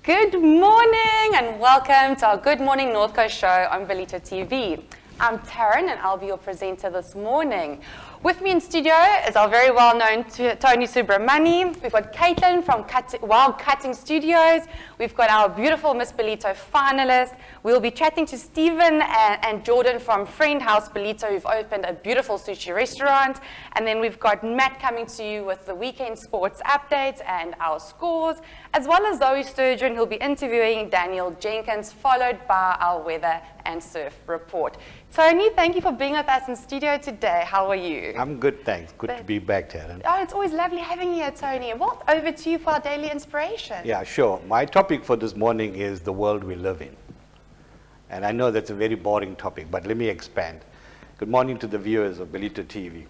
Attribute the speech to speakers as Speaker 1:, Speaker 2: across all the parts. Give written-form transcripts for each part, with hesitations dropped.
Speaker 1: Good morning and welcome to our Good Morning North Coast show on Ballito TV. I'm Taryn and I'll be your presenter this morning. With me in studio is our very well-known Tony Subramony. We've got Caitlyn from Wild Cutting Studios. We've got our beautiful Miss Ballito finalist. We'll be chatting to Stephen and Jordan from Friend House Ballito, who've opened a beautiful sushi restaurant. And then we've got Matt coming to you with the weekend sports updates and our scores, as well as Zoe Sturgeon, who'll be interviewing Daniel Jenkins, followed by our weather and surf report. Tony, thank you for being with us in studio today. How are you?
Speaker 2: I'm good, thanks. Good to be back, Taryn.
Speaker 1: Oh, it's always lovely having you here, Tony. Well, over to you for our daily inspiration.
Speaker 2: Yeah, sure. My topic for this morning is the world we live in. And I know that's a very boring topic, but let me expand. Good morning to the viewers of Ballito TV.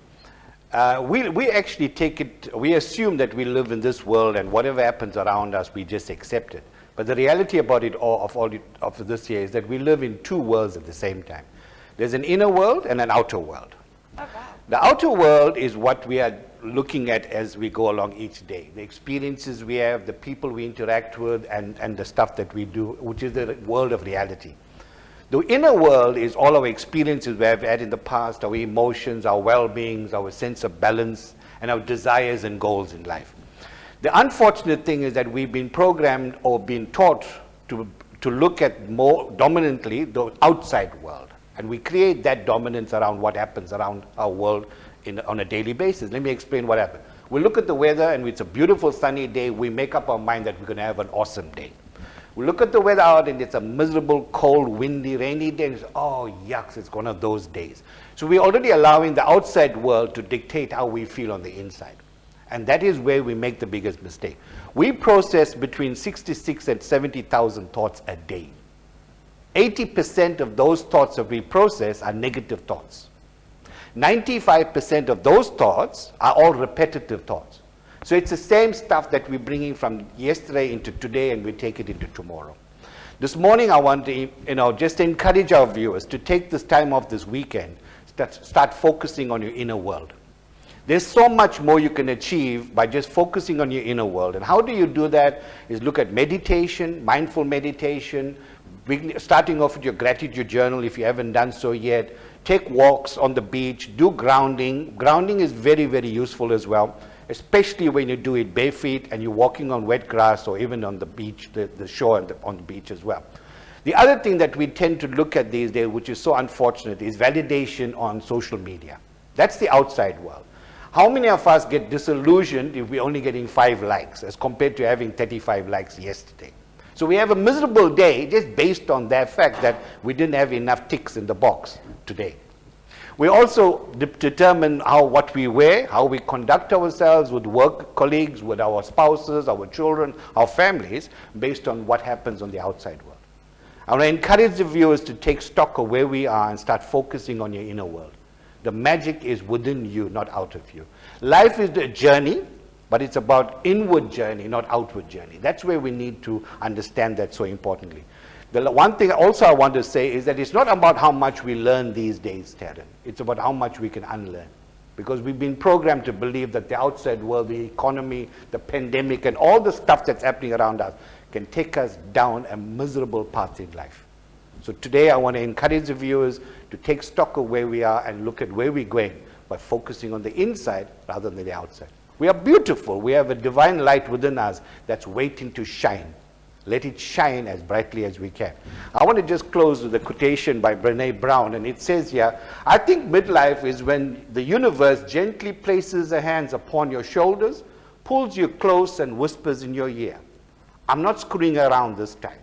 Speaker 2: We actually we assume that we live in this world and whatever happens around us, we just accept it. But the reality about it of this year is that we live in two worlds at the same time. There's an inner world and an outer world.
Speaker 1: Oh, wow.
Speaker 2: The outer world is what we are looking at as we go along each day. The experiences we have, the people we interact with, and the stuff that we do, which is the world of reality. The inner world is all our experiences we have had in the past, our emotions, our well-beings, our sense of balance, and our desires and goals in life. The unfortunate thing is that we've been programmed or been taught to look at more dominantly the outside world. And we create that dominance around what happens around our world on a daily basis. Let me explain what happened. We look at the weather and it's a beautiful sunny day. We make up our mind that we're going to have an awesome day. We look at the weather out and it's a miserable, cold, windy, rainy day. And it's, oh, yucks, it's one of those days. So we're already allowing the outside world to dictate how we feel on the inside. And that is where we make the biggest mistake. We process between 66 and 70,000 thoughts a day. 80% of those thoughts that we process are negative thoughts. 95% of those thoughts are all repetitive thoughts. So it's the same stuff that we're bringing from yesterday into today and we take it into tomorrow. This morning I want to just encourage our viewers to take this time off this weekend, start focusing on your inner world. There's so much more you can achieve by just focusing on your inner world. And how do you do that? Is look at meditation, mindful meditation, starting off with your gratitude journal if you haven't done so yet. Take walks on the beach, do grounding. Grounding is very, very useful as well, especially when you do it bare feet and you're walking on wet grass or even on the beach, the shore and on the beach as well. The other thing that we tend to look at these days, which is so unfortunate, is validation on social media. That's the outside world. How many of us get disillusioned if we're only getting 5 likes as compared to having 35 likes yesterday? So we have a miserable day just based on that fact that we didn't have enough ticks in the box today. We also determine what we wear, how we conduct ourselves with work colleagues, with our spouses, our children, our families, based on what happens on the outside world. I want to encourage the viewers to take stock of where we are and start focusing on your inner world. The magic is within you, not out of you. Life is a journey, but it's about inward journey, not outward journey. That's where we need to understand that so importantly. The one thing also I want to say is that it's not about how much we learn these days, Taryn. It's about how much we can unlearn. Because we've been programmed to believe that the outside world, the economy, the pandemic, and all the stuff that's happening around us can take us down a miserable path in life. So today I want to encourage the viewers to take stock of where we are and look at where we're going by focusing on the inside rather than the outside. We are beautiful. We have a divine light within us that's waiting to shine. Let it shine as brightly as we can. I want to just close with a quotation by Brené Brown, and it says here, I think midlife is when the universe gently places her hands upon your shoulders, pulls you close and whispers in your ear, I'm not screwing around this time.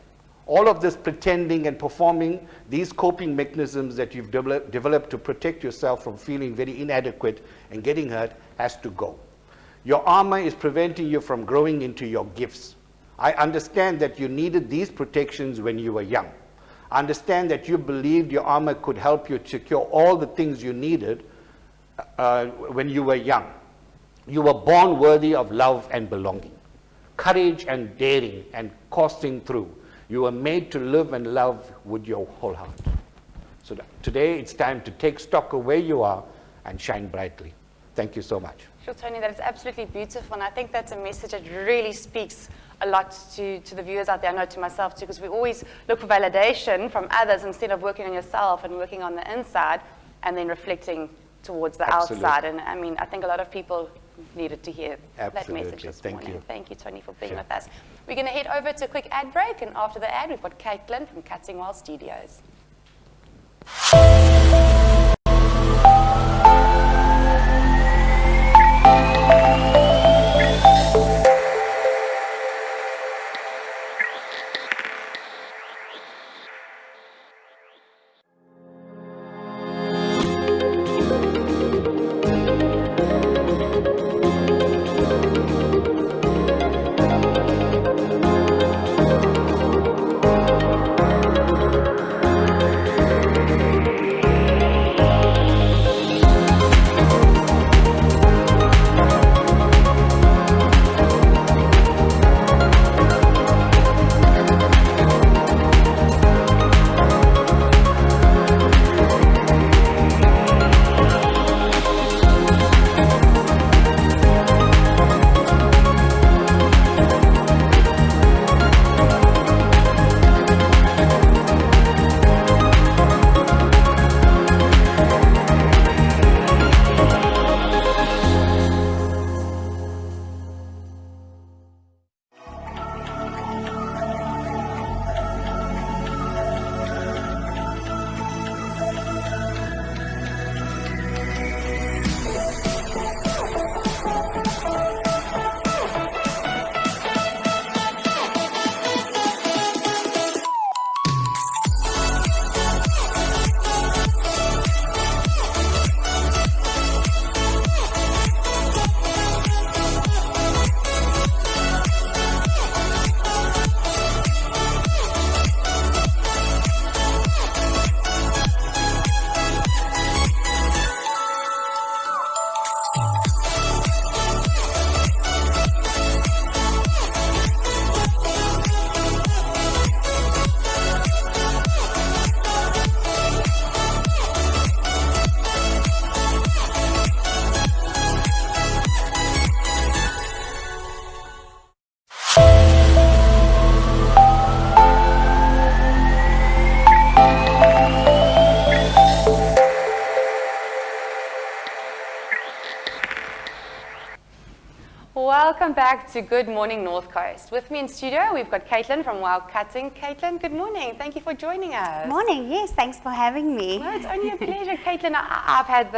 Speaker 2: All of this pretending and performing, these coping mechanisms that you've developed to protect yourself from feeling very inadequate and getting hurt has to go. Your armor is preventing you from growing into your gifts. I understand that you needed these protections when you were young. I understand that you believed your armor could help you secure all the things you needed when you were young. You were born worthy of love and belonging, courage and daring and costing through. You were made to live and love with your whole heart. So today it's time to take stock of where you are and shine brightly. Thank you so much.
Speaker 1: Sure, Tony, that is absolutely beautiful, and I think that's a message that really speaks a lot to the viewers out there. I know to myself too, because we always look for validation from others instead of working on yourself and working on the inside and then reflecting towards the outside. And I mean, I think a lot of people needed to hear that message this morning. Thank you, Tony, for being with us. We're going to head over to a quick ad break, and after the ad, we've got Caitlyn from Cutting Well Studios. Welcome back to Good Morning North Coast. With me in studio, we've got Caitlyn from Wow Cutting. Caitlyn, good morning. Thank you for joining us.
Speaker 3: Morning. Yes, thanks for having me.
Speaker 1: No, it's only a pleasure, Caitlyn. I've had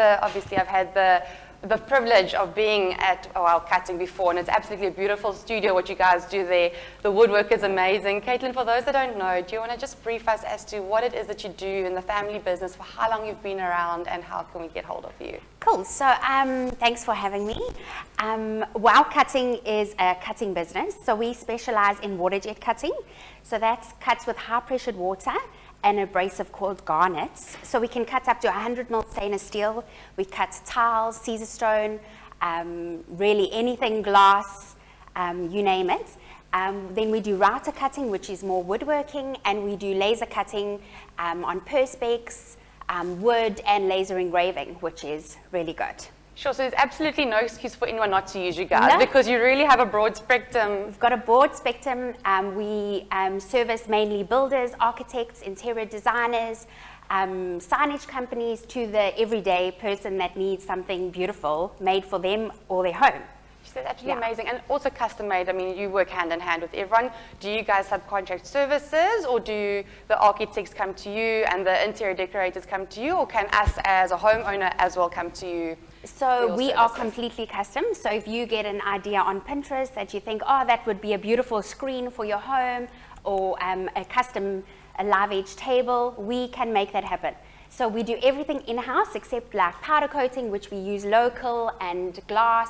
Speaker 1: the privilege of being at Wow Cutting before, and it's absolutely a beautiful studio what you guys do there. The woodwork is amazing. Caitlyn, for those that don't know, do you want to just brief us as to what it is that you do in the family business, for how long you've been around, and how can we get hold of you?
Speaker 3: Cool. So thanks for having me. Wow Cutting is a cutting business. So we specialize in water jet cutting. So that's cuts with high pressured water and abrasive called garnets. So we can cut up to 100 mil stainless steel. We cut tiles, Caesar stone, really anything glass, you name it. Then we do router cutting, which is more woodworking, and we do laser cutting on perspex, wood, and laser engraving, which is really good.
Speaker 1: Sure, so there's absolutely no excuse for anyone not to use you guys, because you really have a broad spectrum.
Speaker 3: We've got a broad spectrum. We service mainly builders, architects, interior designers, signage companies, to the everyday person that needs something beautiful made for them or their home.
Speaker 1: That's absolutely amazing. And also custom made. I mean, you work hand in hand with everyone. Do you guys subcontract services, or do the architects come to you and the interior decorators come to you, or can us as a homeowner as well come to you?
Speaker 3: So we are completely custom. So if you get an idea on Pinterest that you think, oh, that would be a beautiful screen for your home, or a custom live edge table, we can make that happen. So we do everything in-house except like powder coating, which we use local, and glass.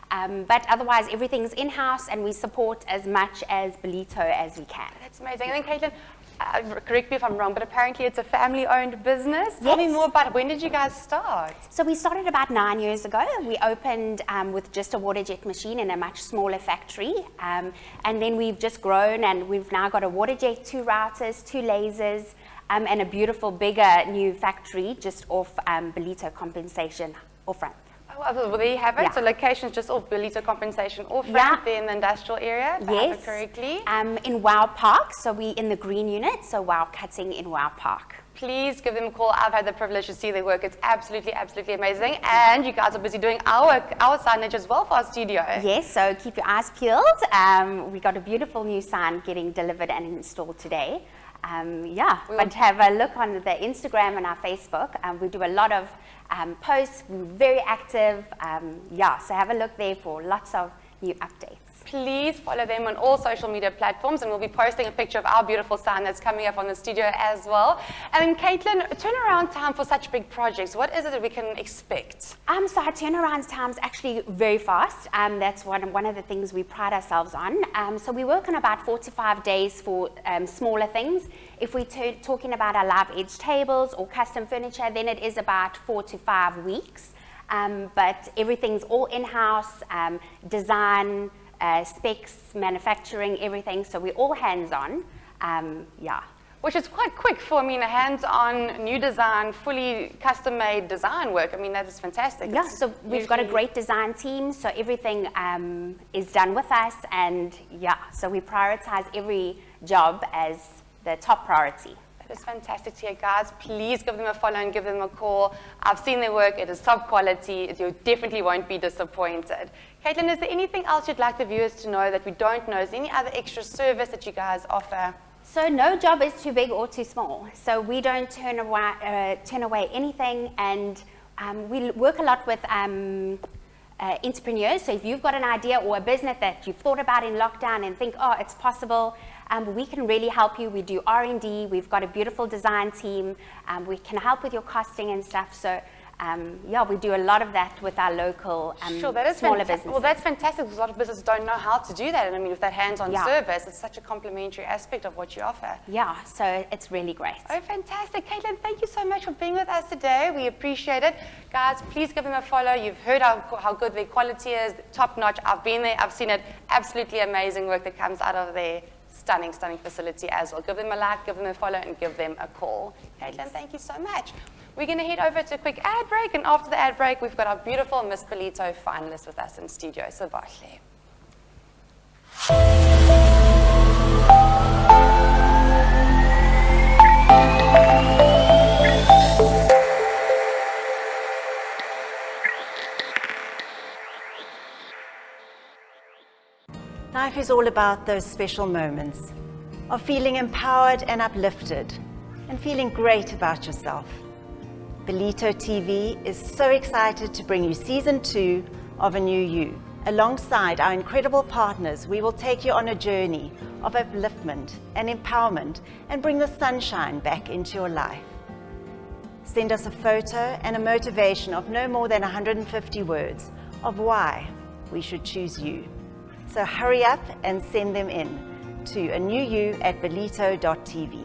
Speaker 3: But otherwise, everything's in-house, and we support as much as Ballito as we can.
Speaker 1: That's amazing. And then, Caitlyn, correct me if I'm wrong, but apparently it's a family-owned business.
Speaker 3: Yes.
Speaker 1: Tell me more about it. When did you guys start?
Speaker 3: So we started about 9 years ago. We opened with just a water jet machine in a much smaller factory. And then we've just grown, and we've now got a water jet, 2 routers, 2 lasers, and a beautiful, bigger new factory just off Ballito compensation off front.
Speaker 1: well, there you have it.
Speaker 3: Yeah.
Speaker 1: So locations just off Ballito compensation off
Speaker 3: Yeah.
Speaker 1: there in the industrial area, if I have it correctly.
Speaker 3: In Wow Park, so we in the green unit, so Wow Cutting in Wow Park.
Speaker 1: Please give them a call. I've had the privilege to see their work. It's absolutely, absolutely amazing. And you guys are busy doing our signage as well for our studio.
Speaker 3: Yes, so keep your eyes peeled. We got a beautiful new sign getting delivered and installed today. But have a look on the Instagram and our Facebook. We do a lot of posts. We're very active. So have a look there for lots of new updates.
Speaker 1: Please follow them on all social media platforms, and we'll be posting a picture of our beautiful sign that's coming up on the studio as well. And then, Caitlyn, turnaround time for such big projects, what is it that we can expect?
Speaker 3: So our turnaround time's actually very fast. That's one of the things we pride ourselves on. So we work on about 4 to 5 days for smaller things. If we're talking about our live edge tables or custom furniture, then it is about 4 to 5 weeks. But everything's all in-house, design, specs, manufacturing, everything. So we're all hands-on.
Speaker 1: Which is quite quick for, a hands-on, new design, fully custom-made design work. That is fantastic.
Speaker 3: Yeah, so we've got a great design team, so everything is done with us, and so we prioritize every job as the top priority.
Speaker 1: That is fantastic to hear, guys. Please give them a follow and give them a call. I've seen their work. It is top quality. You definitely won't be disappointed. Caitlyn, is there anything else you'd like the viewers to know that we don't know? Is there any other extra service that you guys offer?
Speaker 3: So no job is too big or too small. So we don't turn away anything, and we work a lot with entrepreneurs. So if you've got an idea or a business that you've thought about in lockdown and think, it's possible, we can really help you. We do R&D. We've got a beautiful design team. We can help with your costing and stuff. So we do a lot of that with our local smaller businesses.
Speaker 1: Well, that's fantastic, because a lot of businesses don't know how to do that. And with that hands-on service, it's such a complementary aspect of what you offer.
Speaker 3: Yeah, so it's really great.
Speaker 1: Oh, fantastic. Caitlyn, thank you so much for being with us today. We appreciate it. Guys, please give them a follow. You've heard how good their quality is, top-notch. I've been there. I've seen it. Absolutely amazing work that comes out of their stunning facility as well. Give them a like, give them a follow, and give them a call. Caitlyn, thank you so much. We're going to head over to a quick ad break, and after the ad break, we've got our beautiful Miss Ballito finalist with us in studio, Sibahle.
Speaker 4: Life is all about those special moments of feeling empowered and uplifted and feeling great about yourself. Ballito TV is so excited to bring you Season 2 of A New You. Alongside our incredible partners, we will take you on a journey of upliftment and empowerment and bring the sunshine back into your life. Send us a photo and a motivation of no more than 150 words of why we should choose you. So hurry up and send them in to anewyou@ballito.tv.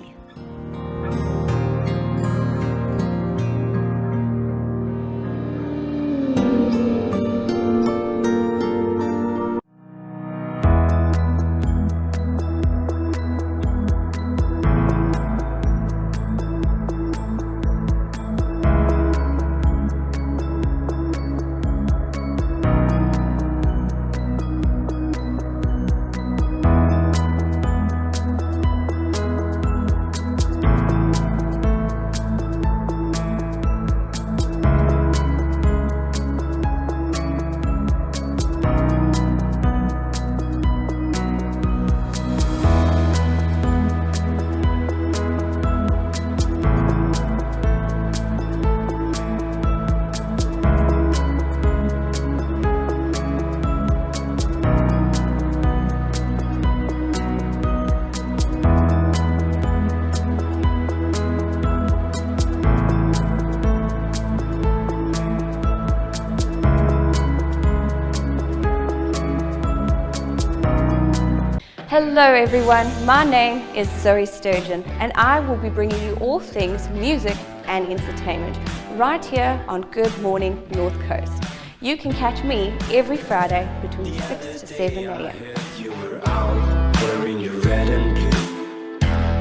Speaker 5: Hello everyone, my name is Zoe Sturgeon and I will be bringing you all things music and entertainment right here on Good Morning North Coast. You can catch me every Friday between 6 to 7 a.m.
Speaker 6: You were out wearing your red and blue.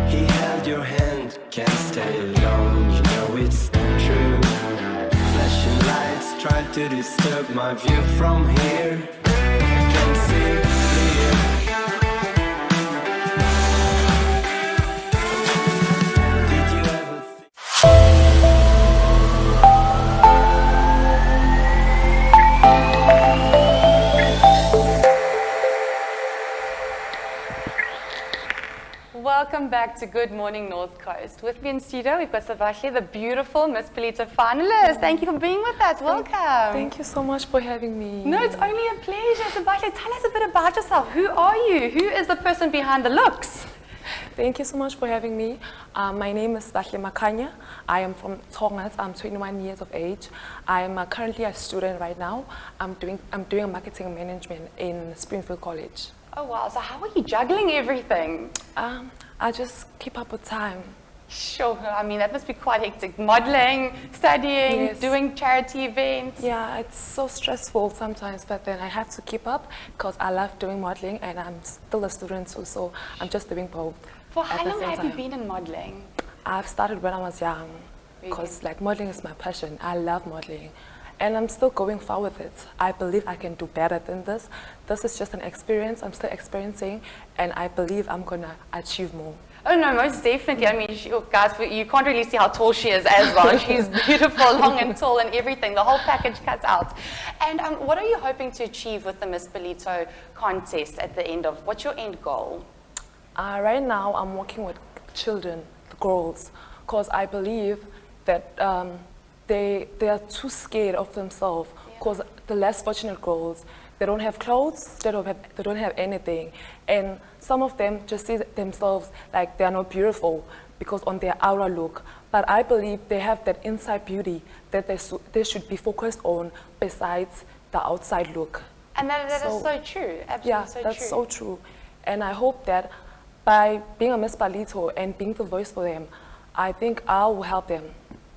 Speaker 6: He held your hand, can't stay alone, you know it's true. Flashing lights tried to to disturb my view from here. I can see clear. Did you ever think?
Speaker 1: Welcome back to Good Morning North Coast. With me in studio, we've got Sibahle, the beautiful Miss Ballito finalist. Thank you for being with us. Welcome.
Speaker 7: Thank you so much for having me.
Speaker 1: No, it's only a pleasure. Sibahle, tell us a bit about yourself. Who are you? Who is the person behind the looks?
Speaker 7: Thank you so much for having me. My name is Sibahle Makhanya. I am from Tongas. I'm 21 years of age. I'm currently a student right now. I'm doing marketing management in Springfield College.
Speaker 1: Oh wow, so how are you juggling everything?
Speaker 7: I just keep up with time.
Speaker 1: Sure, I mean that must be quite hectic. Modeling, studying,
Speaker 7: Yes.
Speaker 1: doing charity events.
Speaker 7: Yeah, it's so stressful sometimes, but then I have to keep up because I love doing modeling and I'm still a student too, so I'm just doing both.
Speaker 1: For
Speaker 7: at
Speaker 1: how
Speaker 7: the
Speaker 1: long
Speaker 7: same
Speaker 1: have you
Speaker 7: time.
Speaker 1: been in modeling?
Speaker 7: I've started when I was young because like modeling is my passion. I love modeling and I'm still going far with it. I believe I can do better than this. This is just an experience I'm still experiencing and I believe I'm gonna achieve more.
Speaker 1: Oh no, most definitely. I mean, guys, you can't really see how tall she is as well. She's beautiful, long and tall and everything. The whole package cuts out. And what are you hoping to achieve with the Miss Ballito contest at the end of, what's your end goal?
Speaker 7: Right now I'm working with children, the girls, because I believe that they are too scared of themselves because the less fortunate girls, they don't have clothes, they don't have anything. And some of them just see themselves like they are not beautiful because on their outer look. But I believe they have that inside beauty that they should be focused on besides the outside look.
Speaker 1: And that is so true, absolutely
Speaker 7: Yeah,
Speaker 1: so
Speaker 7: that's
Speaker 1: true.
Speaker 7: so true. And I hope that by being a Miss Ballito and being the voice for them, I think I will help them.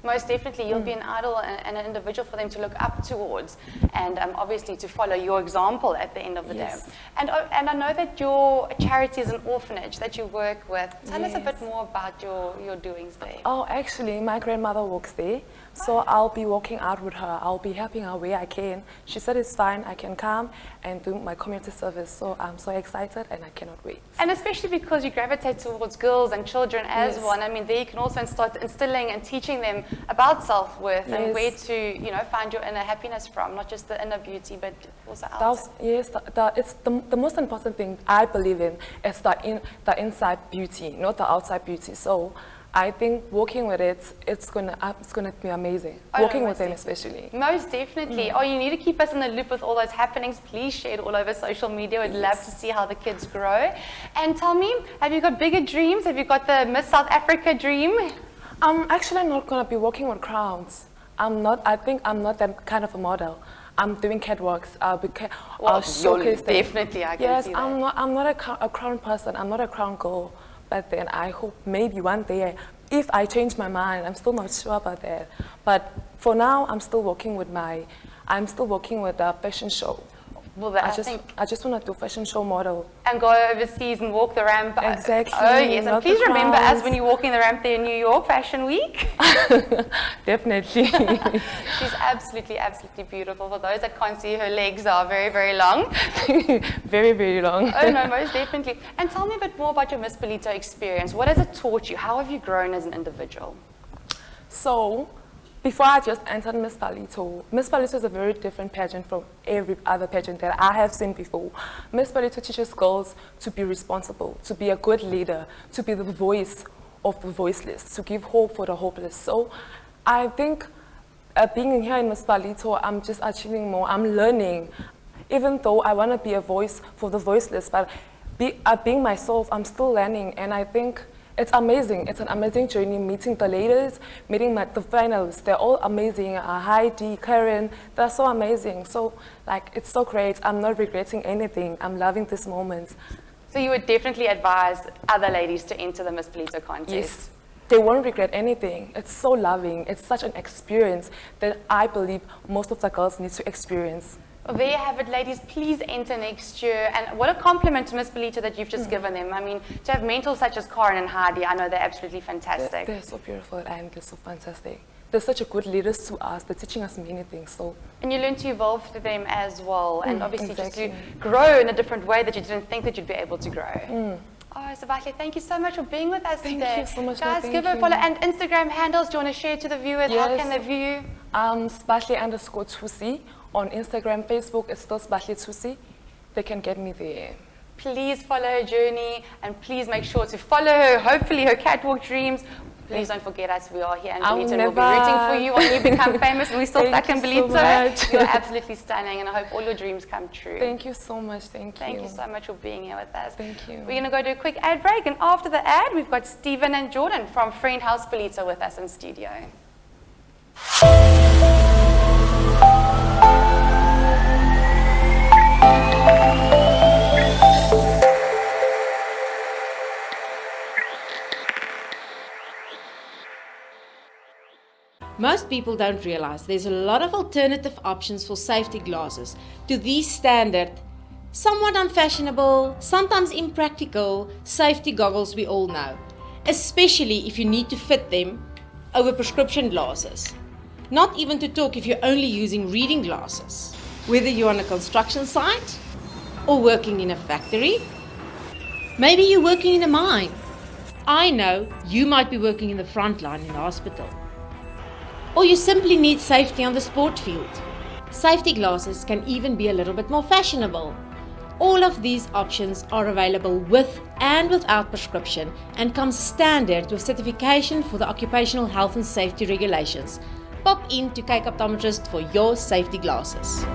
Speaker 1: Most definitely, you'll be an idol and an individual for them to look up towards, and obviously to follow your example at the end of the
Speaker 7: Yes.
Speaker 1: day. And I know that your charity is an orphanage that you work with. Tell us a bit more about your doings there.
Speaker 7: Oh, actually, my grandmother works there, so I'll be walking out with her. I'll be helping her where I can. She said it's fine, I can come and do my community service, so I'm so excited and I cannot wait.
Speaker 1: And especially because you gravitate towards girls and children as
Speaker 7: Yes.
Speaker 1: well. And I mean, there you can also start instilling and teaching them about self-worth and
Speaker 7: Yes.
Speaker 1: where to, find your inner happiness from, not just the inner beauty, but also outside.
Speaker 7: Yes, it's the most important thing I believe in is the inside beauty, not the outside beauty. So I think working with it's gonna be amazing.
Speaker 1: Oh, no,
Speaker 7: Working with
Speaker 1: most
Speaker 7: them
Speaker 1: definitely.
Speaker 7: especially.
Speaker 1: Most definitely. Oh, you need to keep us in the loop with all those happenings. Please share it all over social media. We'd love to see how the kids grow. And tell me, have you got bigger dreams? Have you got the Miss South Africa dream?
Speaker 7: I'm actually not gonna be working with crowns. I think I'm not that kind of a model. I'm doing catwalks. I'll showcase them.
Speaker 1: Definitely, I can
Speaker 7: Yes,
Speaker 1: see that.
Speaker 7: I'm not a crown person. I'm not a crown girl. But then I hope maybe one day, if I change my mind, I'm still not sure about that. But for now, I'm still working with a fashion show.
Speaker 1: Well,
Speaker 7: I just want to do fashion show model.
Speaker 1: and go overseas and walk the ramp.
Speaker 7: Exactly,
Speaker 1: Oh, yes. And
Speaker 7: not
Speaker 1: please
Speaker 7: the
Speaker 1: remember us
Speaker 7: crowns.
Speaker 1: when you're walking the ramp there in New York Fashion Week.
Speaker 7: Definitely.
Speaker 1: She's absolutely, absolutely beautiful. For those that can't see, her legs are very, very long.
Speaker 7: Very, very long.
Speaker 1: Oh, no, most definitely. And tell me a bit more about your Miss Ballito experience. What has it taught you? How have you grown as an individual?
Speaker 7: So, before I just entered Miss Ballito is a very different pageant from every other pageant that I have seen before. Miss Ballito teaches girls to be responsible, to be a good leader, to be the voice of the voiceless, to give hope for the hopeless. So, I think being here in Miss Ballito, I'm just achieving more. I'm learning. Even though I want to be a voice for the voiceless, but being myself, I'm still learning, and I think it's amazing. It's an amazing journey, meeting the ladies, meeting the finalists. They're all amazing. Heidi, Taryn, they're so amazing. So, it's so great. I'm not regretting anything. I'm loving this moment.
Speaker 1: So you would definitely advise other ladies to enter the Miss Ballito contest?
Speaker 7: Yes, they won't regret anything. It's so loving. It's such an experience that I believe most of the girls need to experience.
Speaker 1: Well, there you have it, ladies. Please enter next year. And what a compliment to Miss Ballito that you've just given them. I mean, to have mentors such as Karen and Heidi, I know they're absolutely fantastic.
Speaker 7: They're so beautiful and they're so fantastic. they're such a good leaders to us. They're teaching us many things. So
Speaker 1: And you learn to evolve through them as well, and obviously
Speaker 7: exactly.
Speaker 1: just to grow in a different way that you didn't think that you'd be able to grow. Oh, Sibahle, thank you so much for being with us
Speaker 7: Thank
Speaker 1: today.
Speaker 7: you so much,
Speaker 1: Guys,
Speaker 7: thank
Speaker 1: give her a
Speaker 7: you.
Speaker 1: follow. And Instagram handles, do you want to share to the viewers? How
Speaker 7: Yes.
Speaker 1: can they view you?
Speaker 7: Sibahle_Tusi on Instagram, Facebook, it's still Sibahle Tusi. They can get me there.
Speaker 1: Please follow her journey, and please make sure to follow her, hopefully her catwalk dreams. Please don't forget us, we are here, and
Speaker 7: I'll
Speaker 1: Ballito will be
Speaker 7: never.
Speaker 1: rooting for you when you become famous, and we're still
Speaker 7: Thank
Speaker 1: stuck in
Speaker 7: you so
Speaker 1: Ballito.
Speaker 7: much.
Speaker 1: You're absolutely stunning, and I hope all your dreams come true.
Speaker 7: Thank you so much. Thank you.
Speaker 1: Thank you so much for being here with us.
Speaker 7: Thank you.
Speaker 1: We're going to go do a quick ad break, and after the ad, we've got Stephen and Jordan from Friend House Ballito with us in studio.
Speaker 8: Most people don't realize there's a lot of alternative options for safety glasses to these standard, somewhat unfashionable, sometimes impractical safety goggles we all know, especially if you need to fit them over prescription glasses. Not even to talk if you're only using reading glasses. Whether you're on a construction site or working in a factory, maybe you're working in a mine. I know you might be working in the front line in the hospital. Or you simply need safety on the sport field. Safety glasses can even be a little bit more fashionable. All of these options are available with and without prescription and come standard with certification for the Occupational Health and Safety Regulations. Pop in to Kyk Optometrist for your safety glasses.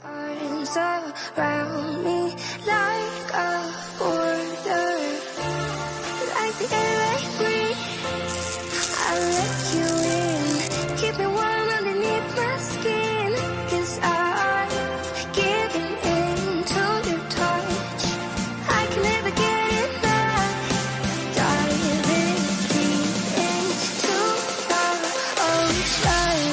Speaker 9: Arms around me like a border, like the air I breathe. I let you in, keep me warm underneath my skin. 'Cause I'm giving in to your touch. I can never get enough. Diving deep into the ocean.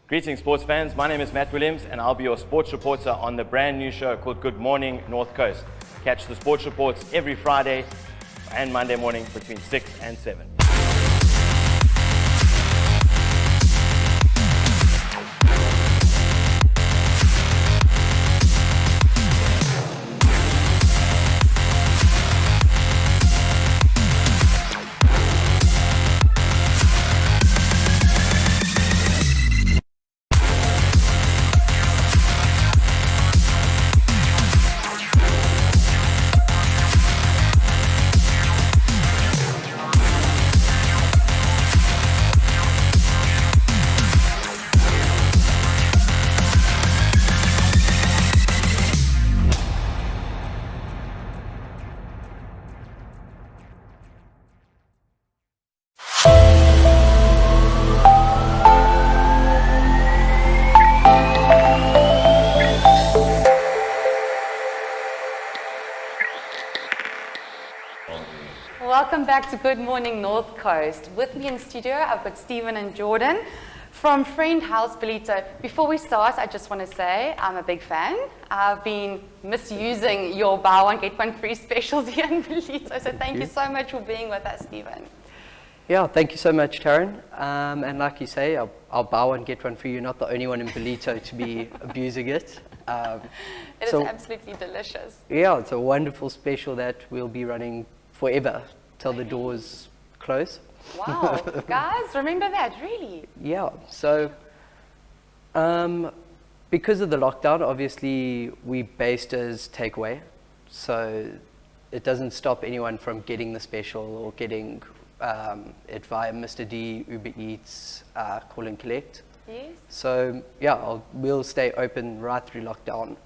Speaker 10: Greetings sports fans, my name is Matt Williams and I'll be your sports reporter on the brand new show called Good Morning North Coast. Catch the sports reports every Friday and Monday morning between 6 and 7.
Speaker 1: Welcome back to Good Morning North Coast. With me in studio, I've got Stephen and Jordan from Friend House Ballito. Before we start, I just want to say I'm a big fan. I've been misusing your buy one get one free specials here in Ballito, so thank you so much for being with us, Stephen.
Speaker 11: Yeah, thank you so much, Taryn. And like you say, I'll buy one, get one free. You're not the only one in Ballito to be abusing it.
Speaker 1: It is absolutely delicious.
Speaker 11: Yeah, it's a wonderful special that we'll be running forever till the doors close.
Speaker 1: Wow, guys, remember that, really?
Speaker 11: Yeah, so because of the lockdown, obviously we based as takeaway. So it doesn't stop anyone from getting the special or getting it via Mr. D, Uber Eats, Call and Collect.
Speaker 1: Yes.
Speaker 11: So yeah, we'll stay open right through lockdown.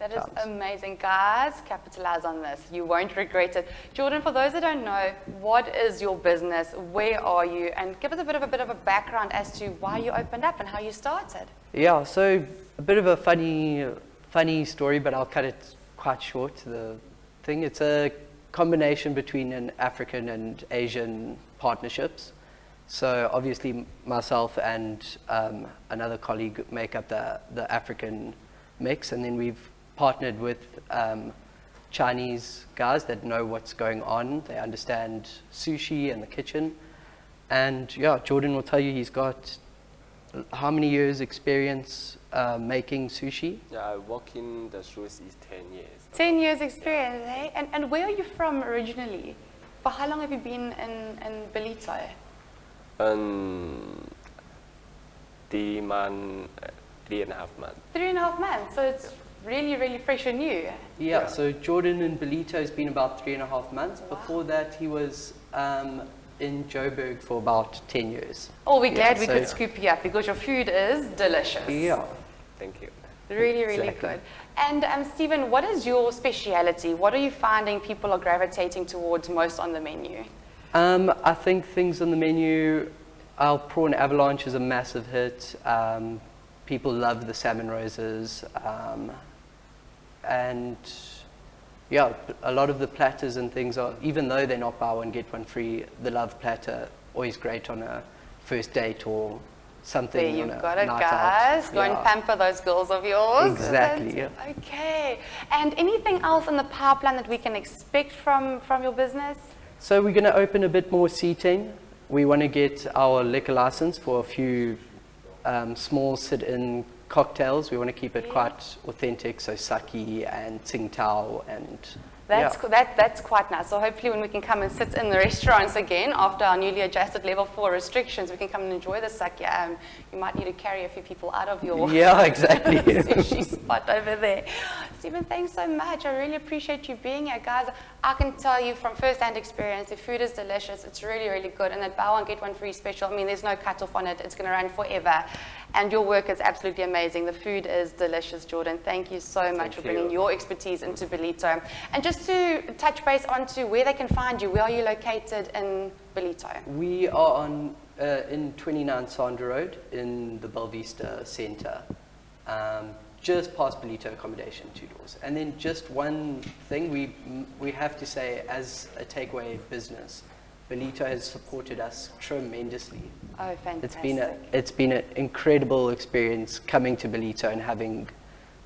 Speaker 1: That is amazing. Guys, capitalize on this. You won't regret it. Jordan, for those that don't know, what is your business? Where are you? And give us a bit of a background as to why you opened up and how you started.
Speaker 11: Yeah, so a bit of a funny story, but I'll cut it quite short. The thing, it's a combination between an African and Asian partnerships. So obviously myself and another colleague make up the African mix, and then we've partnered with Chinese guys that know what's going on. They understand sushi and the kitchen. And yeah, Jordan will tell you he's got how many years experience making sushi?
Speaker 12: Yeah, I work in the sushi 10 years.
Speaker 1: 10 years experience, eh? And where are you from originally? For how long have you been in Ballito?
Speaker 12: 3 months, 3.5 months.
Speaker 1: 3.5 months, so it's really, really fresh and new.
Speaker 11: Yeah, so Jordan in Ballito has been about 3.5 months. Wow. Before that, he was in Joburg for about 10 years.
Speaker 1: Oh, we're glad we could scoop you up because your food is delicious.
Speaker 11: Yeah.
Speaker 12: Thank you.
Speaker 1: Really, really good. And Stephen, what is your speciality? What are you finding people are gravitating towards most on the menu?
Speaker 11: I think things on the menu, our prawn avalanche is a massive hit. People love the salmon roses. And yeah, a lot of the platters and things are, even though they're not buy one, get one free, the love platter, always great on a first date or something.
Speaker 1: There you've got it, guys. Go and pamper those girls of yours.
Speaker 11: Exactly, yeah.
Speaker 1: Okay. And anything else in the pipeline that we can expect from your business?
Speaker 11: So we're going to open a bit more seating. We want to get our liquor license for a few small sit-in cocktails. We want to keep it quite authentic, so sake and Tsingtao and
Speaker 1: That's quite nice. So hopefully when we can come and sit in the restaurants again after our newly adjusted level 4 restrictions, we can come and enjoy the sake. You might need to carry a few people out of your
Speaker 11: exactly.
Speaker 1: sushi spot over there. Stephen, thanks so much. I really appreciate you being here, guys. I can tell you from first-hand experience, the food is delicious. It's really, really good. And that buy one, get one free special, I mean, there's no cut-off on it. It's going to run forever. And your work is absolutely amazing. The food is delicious, Jordan. Thank you so much for bringing your expertise into Ballito. And just to touch base onto where they can find you, where are you located in Ballito?
Speaker 11: We are on in 29 Sandra Road in the Belvista Centre, just past Ballito accommodation, 2 doors. And then just one thing we have to say, as a takeaway business, Ballito has supported us tremendously.
Speaker 1: Oh, fantastic.
Speaker 11: It's been an incredible experience coming to Ballito and having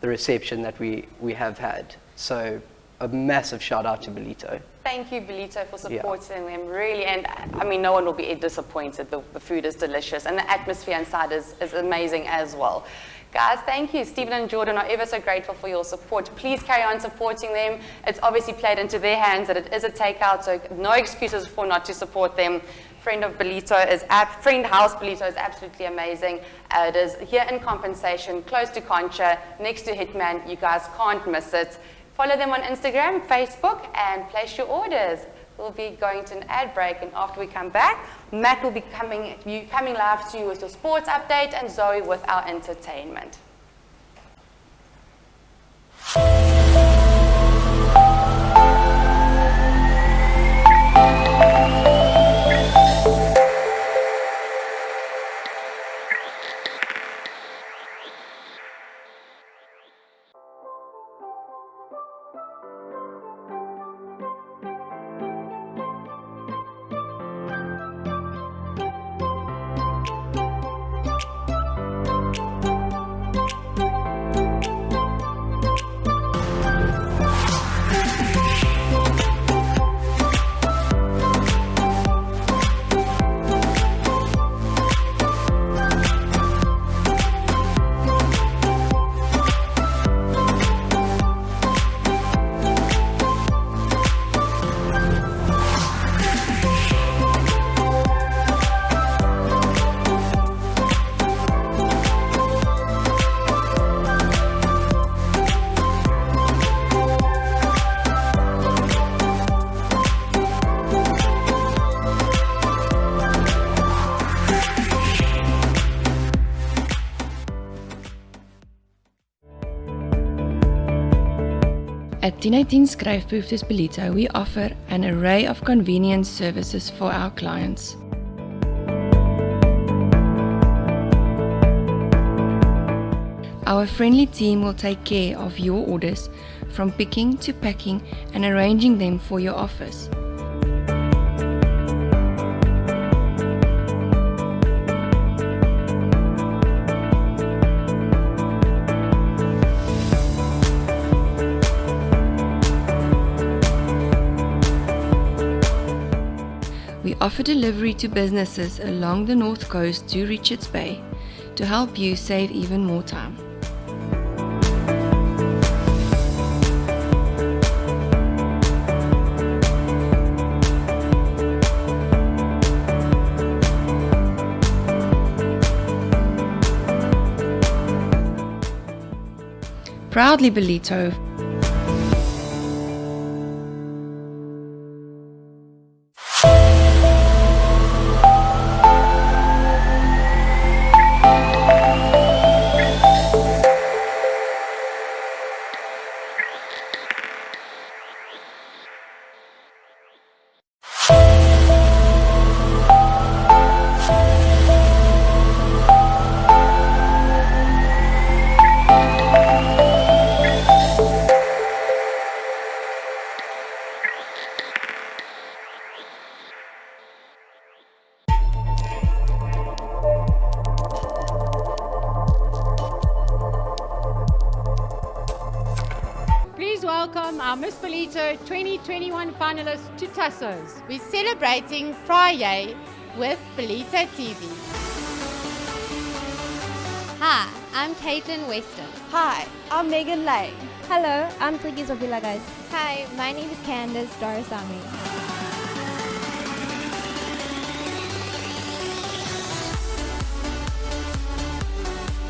Speaker 11: the reception that we have had. So a massive shout out to Ballito.
Speaker 1: Thank you, Ballito, for supporting them, really. And I mean, no one will be disappointed. The food is delicious and the atmosphere inside is amazing as well. Guys, thank you. Stephen and Jordan are ever so grateful for your support. Please carry on supporting them. It's obviously played into their hands that it is a takeout, so no excuses for not to support them. Friend House Ballito is absolutely amazing. It is here in Compensation, close to Concha, next to Hitman. You guys can't miss it. Follow them on Instagram, Facebook, and place your orders. We'll be going to an ad break, and after we come back, Matt will be coming live to you with your sports update, and Zoe with our entertainment.
Speaker 13: At 1018 Skryfbehoeftes Ballito, we offer an array of convenience services for our clients. Our friendly team will take care of your orders, from picking to packing and arranging them for your office. We offer delivery to businesses along the North Coast to Richards Bay to help you save even more time. Proudly Ballito.
Speaker 14: Please welcome our Miss Ballito 2021 finalists to Tassos. We're celebrating Friday with Ballito TV.
Speaker 15: Hi, I'm Caitlyn Weston.
Speaker 16: Hi, I'm Megan Liang.
Speaker 17: Hello, I'm Twiggy Zovila, guys.
Speaker 15: Hi, my name is Candace Dorisami.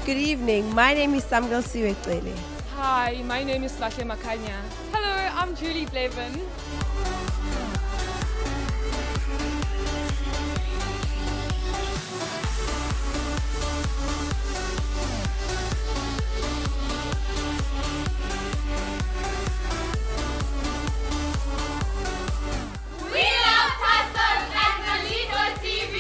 Speaker 16: Good evening, my name is Samgal Sibahle.
Speaker 18: Hi, my name is Sibahle Makhanya.
Speaker 19: Hello, I'm Julie Blevin.
Speaker 9: We love Tassos and Ballito TV.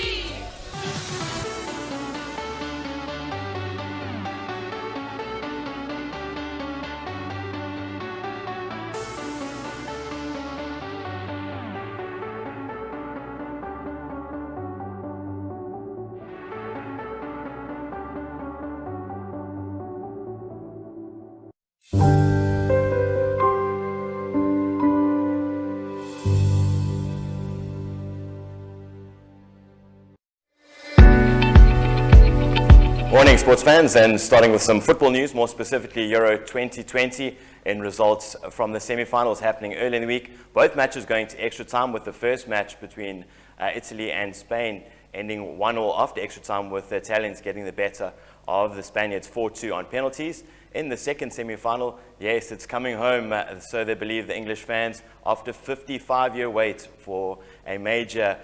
Speaker 10: Morning, sports fans, and starting with some football news, more specifically Euro 2020 in results from the semi-finals happening early in the week. Both matches going to extra time, with the first match between Italy and Spain ending 1-1 after extra time, with the Italians getting the better of the Spaniards 4-2 on penalties. In the second semi-final, yes, it's coming home, so they believe the English fans, after 55-year wait for a major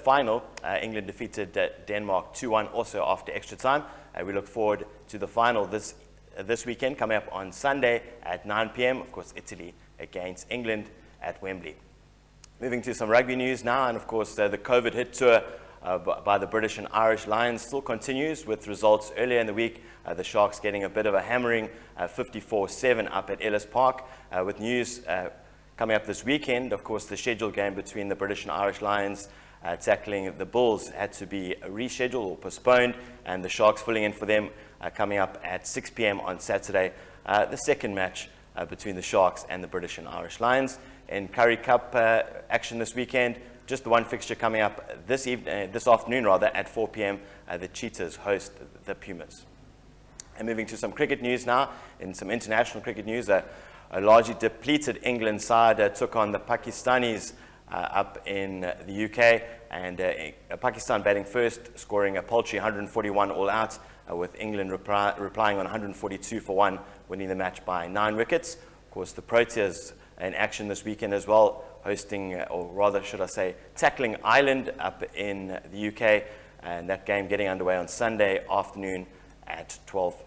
Speaker 10: final. England defeated Denmark 2-1 also after extra time. We look forward to the final this weekend, coming up on Sunday at 9 p.m. Of course, Italy against England at Wembley. Moving to some rugby news now, and of course the COVID hit tour by the British and Irish Lions still continues, with results earlier in the week. The Sharks getting a bit of a hammering, 54-7 up at Ellis Park, with news coming up this weekend. Of course, the scheduled game between the British and Irish Lions tackling the Bulls had to be rescheduled or postponed, and the Sharks filling in for them coming up at 6 p.m. on Saturday. The second match between the Sharks and the British and Irish Lions. In Currie Cup action this weekend, just the one fixture coming up this afternoon at 4 p.m. The Cheetahs host the Pumas. And moving to some cricket news now. In some international cricket news, a largely depleted England side took on the Pakistanis up in the UK, and Pakistan batting first, scoring a paltry 141 all out, with England replying on 142 for 1, winning the match by 9 wickets. Of course, the Proteas in action this weekend as well, hosting, or rather should I say, tackling Ireland up in the UK, and that game getting underway on Sunday afternoon at 12.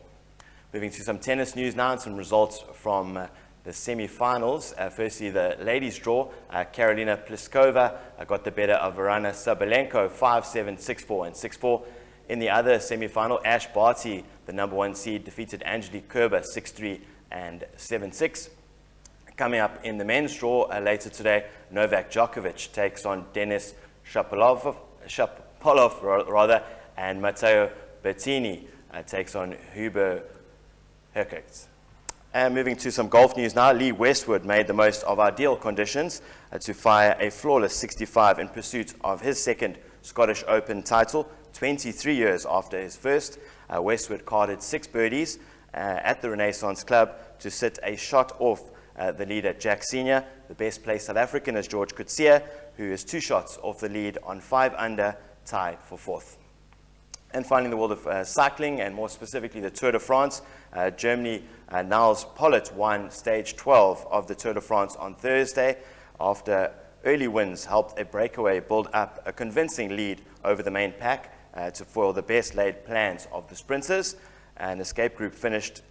Speaker 10: Moving to some tennis news now, and some results from the semi-finals. Firstly, the ladies' draw. Karolina Pliskova got the better of Varana Sabalenko, 5-7, 6-4, and 6-4. In the other semi-final, Ash Barty, the number 1 seed, defeated Angelique Kerber, 6-3 and 7-6. Coming up in the men's draw later today, Novak Djokovic takes on Denis Shapovalov, and Matteo Berrettini takes on Huber Hurkacz. And moving to some golf news now, Lee Westwood made the most of ideal conditions to fire a flawless 65 in pursuit of his second Scottish Open title, 23 years after his first. Westwood carded 6 birdies at the Renaissance Club to sit a shot off the leader Jack Senior. The best placed South African is George Coetzee, who is 2 shots off the lead on 5 under, tied for 4th. And finally, in the world of cycling, and more specifically the Tour de France, Germany, Niels Pollitt won stage 12 of the Tour de France on Thursday after early wins helped a breakaway build up a convincing lead over the main pack to foil the best laid plans of the sprinters. An escape group finished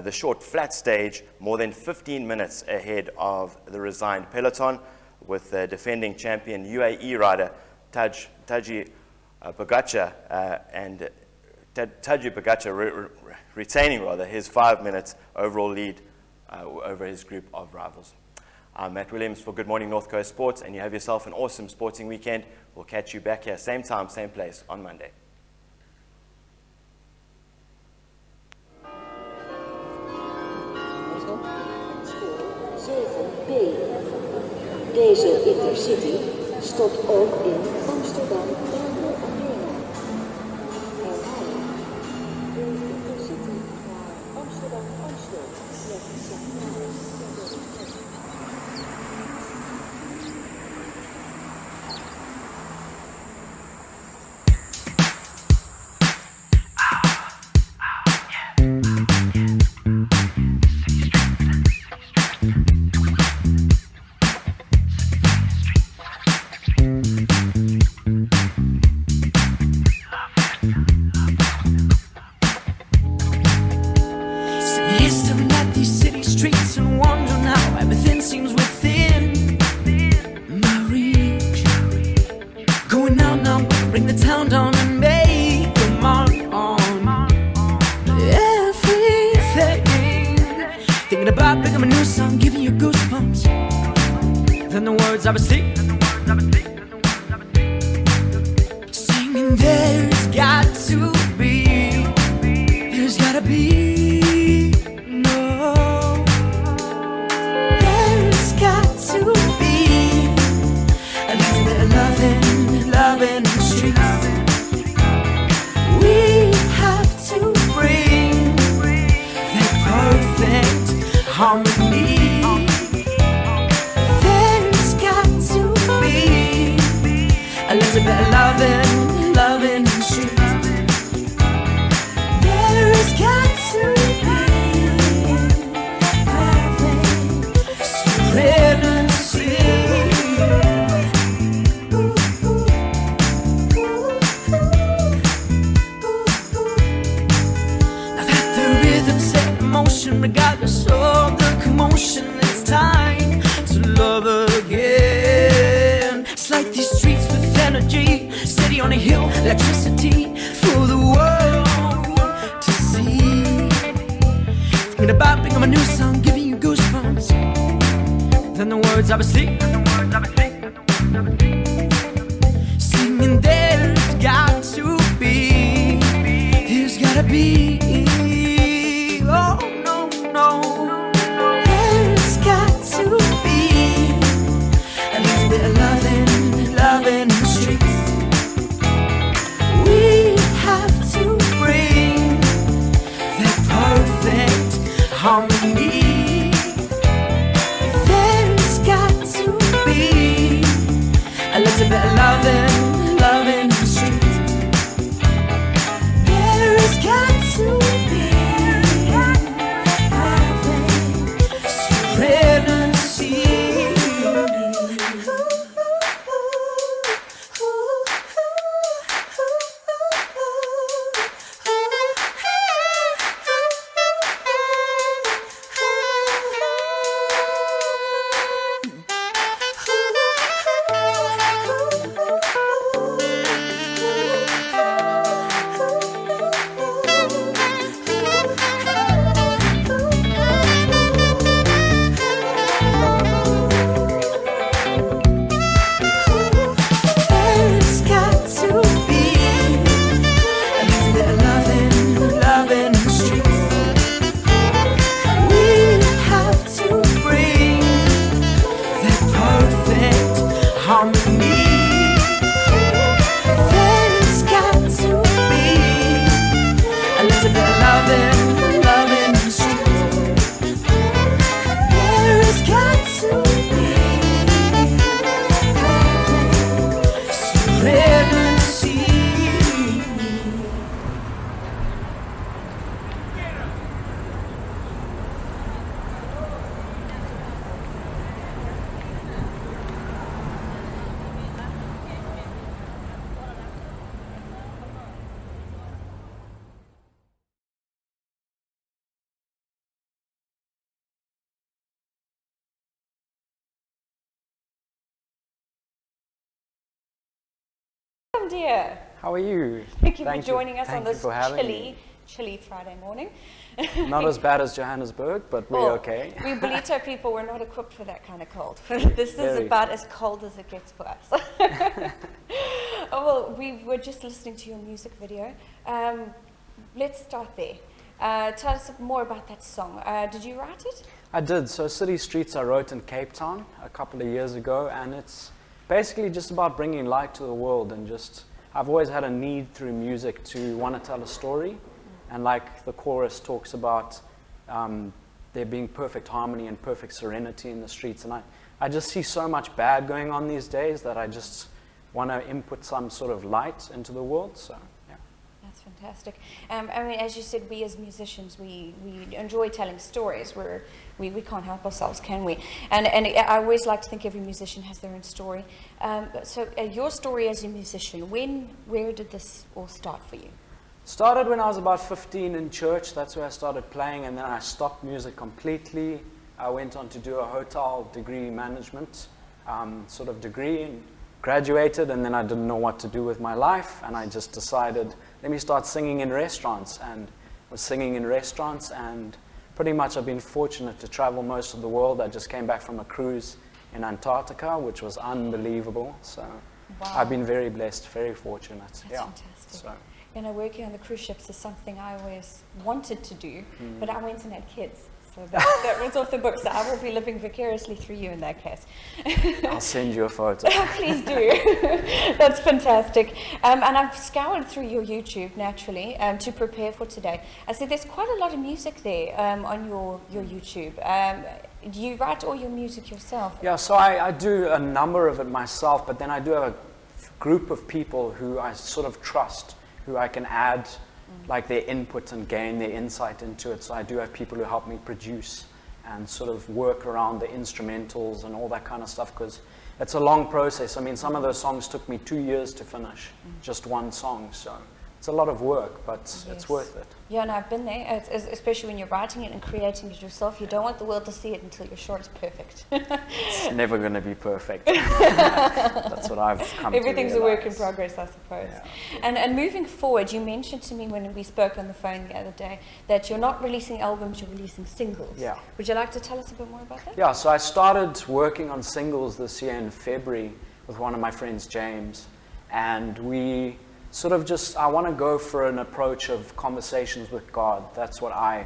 Speaker 10: the short flat stage more than 15 minutes ahead of the resigned peloton, with the defending champion UAE rider Tadej Pogacar retaining his 5 minutes overall lead over his group of rivals. I'm Matt Williams for Good Morning North Coast Sports, and you have yourself an awesome sporting weekend. We'll catch you back here, same time, same place on Monday.
Speaker 20: Deze Intercity stopt ook in Amsterdam.
Speaker 21: Regardless of the commotion, it's time to love again. It's like these streets with energy, steady on a hill, electricity for the world to see. Thinking about picking up a new song, giving you goosebumps. Then the words I was singing, singing there's got to be, there's gotta be. Oh no, no, there's got to be a little bit of loving in the streets. We have to bring that perfect harmony. There's got to be a little bit of loving in the streets. There's got to
Speaker 2: Welcome, dear.
Speaker 22: How are you?
Speaker 2: Thank you for joining us on this
Speaker 22: chilly
Speaker 2: Friday morning.
Speaker 22: Not as bad as Johannesburg, but we're okay.
Speaker 2: We Ballito people, we're not equipped for that kind of cold. This is about as cold as it gets for us. Well, we were just listening to your music video. Let's start there. Tell us more about that song. Did you write it?
Speaker 22: I did. So City Streets I wrote in Cape Town a couple of years ago, and it's basically just about bringing light to the world, and just, I've always had a need through music to want to tell a story. And like the chorus talks about there being perfect harmony and perfect serenity in the streets. And I just see so much bad going on these days that I just want to input some sort of light into the world. So, yeah.
Speaker 2: That's fantastic. I mean, as you said, we as musicians, we enjoy telling stories. We can't help ourselves, can we? And I always like to think every musician has their own story. So your story as a musician, where did this all start for you?
Speaker 22: Started when I was about 15 in church. That's where I started playing, and then I stopped music completely. I went on to do a hotel degree management sort of degree and graduated, and then I didn't know what to do with my life, and I just decided, let me start singing in restaurants, and was singing in restaurants, and pretty much I've been fortunate to travel most of the world. I just came back from a cruise in Antarctica, which was unbelievable. So
Speaker 2: wow.
Speaker 22: I've been very blessed, very fortunate.
Speaker 2: That's
Speaker 22: fantastic.
Speaker 2: So. You know, working on the cruise ships is something I always wanted to do, but I went and had kids. So that was off the books. So I will be living vicariously through you in that case.
Speaker 22: I'll send you a photo.
Speaker 2: Please do. That's fantastic. And I've scoured through your YouTube, naturally, to prepare for today. I said there's quite a lot of music there on your YouTube. Do you write all your music yourself?
Speaker 22: Yeah, so I do a number of it myself, but then I do have a group of people who I sort of trust, who I can add like their input and gain their insight into it. So I do have people who help me produce and sort of work around the instrumentals and all that kind of stuff, because it's a long process. I mean, some of those songs took me 2 years to finish, just one song. So it's a lot of work, but it's worth it.
Speaker 2: Yeah, and I've been there, especially when you're writing it and creating it yourself. You don't want the world to see it until you're sure it's perfect.
Speaker 22: It's never going to be perfect. That's what I've come to realize.
Speaker 2: Everything's a work in progress, I suppose. Yeah. And moving forward, you mentioned to me when we spoke on the phone the other day that you're not releasing albums, you're releasing singles.
Speaker 22: Yeah.
Speaker 2: Would you like to tell us a bit more about that?
Speaker 22: Yeah, so I started working on singles this year in February with one of my friends, James, and we sort of just, I want to go for an approach of conversations with God. That's what I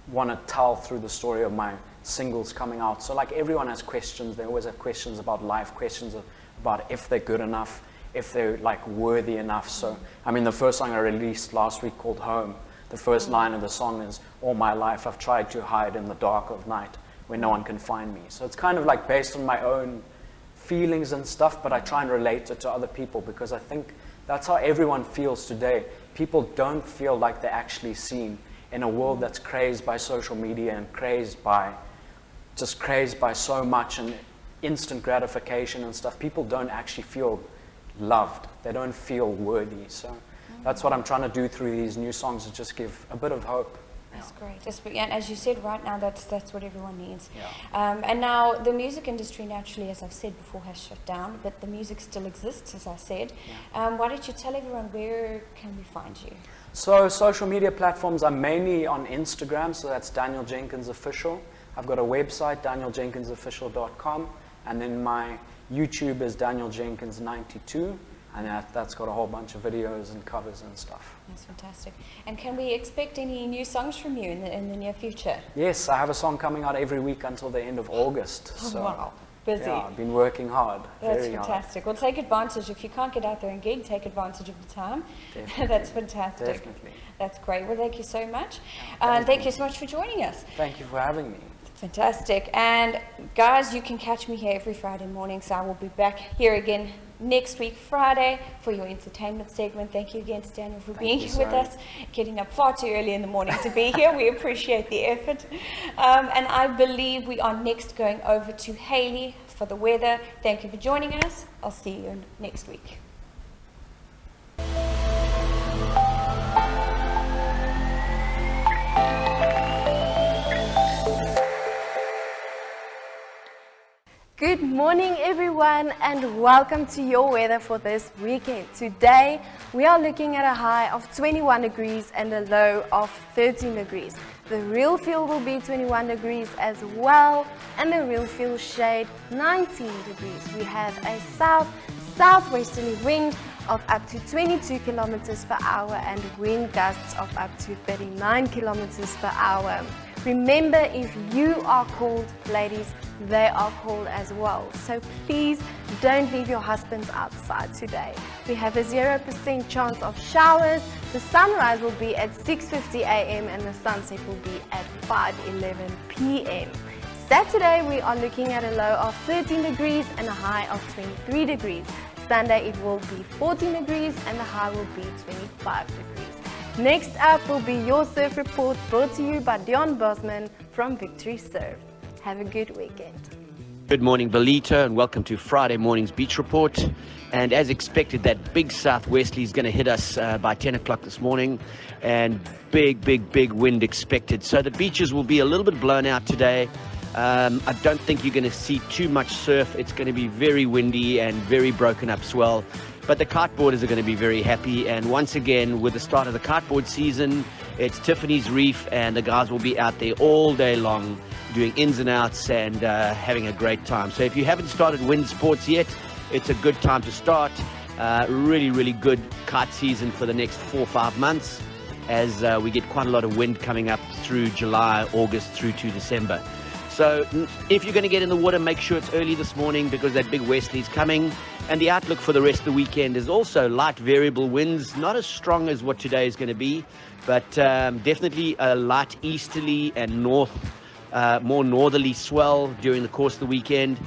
Speaker 22: want to tell through the story of my singles coming out. So like everyone has questions. They always have questions about life, questions about if they're good enough, if they're like worthy enough. So, I mean, the first song I released last week called Home, the first line of the song is, all my life I've tried to hide in the dark of night where no one can find me. So it's kind of like based on my own feelings and stuff, but I try and relate it to other people, because I think that's how everyone feels today. People don't feel like they're actually seen in a world that's crazed by social media and crazed by so much and instant gratification and stuff. People don't actually feel loved. They don't feel worthy. So that's what I'm trying to do through these new songs, is just give a bit of hope.
Speaker 2: That's great. And as you said, right now, that's what everyone needs. Yeah. And now the music industry, naturally, as I've said before, has shut down, but the music still exists, as I said. Yeah. Why don't you tell everyone, where can we find you?
Speaker 22: So social media platforms are mainly on Instagram, so that's Daniel Jenkins Official. I've got a website, danieljenkinsofficial.com, and then my YouTube is Daniel Jenkins 92. And that's got a whole bunch of videos and covers and stuff.
Speaker 2: That's fantastic. And can we expect any new songs from you in the near future?
Speaker 22: Yes, I have a song coming out every week until the end of August. So,
Speaker 2: wow, busy.
Speaker 22: Yeah, I've been working hard.
Speaker 2: That's fantastic. Well, take advantage. If you can't get out there and gig, take advantage of the time. Definitely. That's fantastic.
Speaker 22: Definitely.
Speaker 2: That's great. Well, thank you so much. Thank you so much for joining us.
Speaker 22: Thank you for having me.
Speaker 2: Fantastic. And guys, you can catch me here every Friday morning, so I will be back here again next week, Friday, for your entertainment segment. Thank you again to Daniel for being here with us, getting up far too early in the morning to be here. We appreciate the effort. And I believe we are next going over to Heili for the weather. Thank you for joining us. I'll see you next week.
Speaker 1: Good morning, everyone.
Speaker 3: everyone, and welcome to your weather for this weekend. Today we are looking at a high of 21 degrees and a low of 13 degrees. The real feel will be 21 degrees as well, and the real feel shade 19 degrees. We have a southwesterly wind of up to 22 kilometers per hour and wind gusts of up to 39 kilometers per hour. Remember, if you are cold, ladies, they are cold as well. So please don't leave your husbands outside today. We have a 0% chance of showers. The sunrise will be at 6:50 a.m. and the sunset will be at 5:11 p.m. Saturday, we are looking at a low of 13 degrees and a high of 23 degrees. Sunday, it will be 14 degrees and the high will be 25 degrees. Next up will be your surf report, brought to you by Deon Bosman from Victory Surf. Have a good weekend.
Speaker 4: Good morning, Ballito, and welcome to Friday morning's beach report. And as expected, that big southwesterly is going to hit us by 10 o'clock this morning, and big wind expected. So the beaches will be a little bit blown out today. I don't think you're going to see too much surf. It's going to be very windy and very broken up swell. But the kiteboarders are going to be very happy. And once again, with the start of the kiteboard season, it's Tiffany's Reef, and the guys will be out there all day long doing ins and outs and having a great time. So if you haven't started wind sports yet, it's a good time to start. Really good kite season for the next 4 or 5 months, as we get quite a lot of wind coming up through July, August through to December. So if you're going to get in the water, make sure it's early this morning, because that big westerly is coming. And the outlook for the rest of the weekend is also light variable winds, not as strong as what today is going to be, but definitely a light easterly and more northerly swell during the course of the weekend.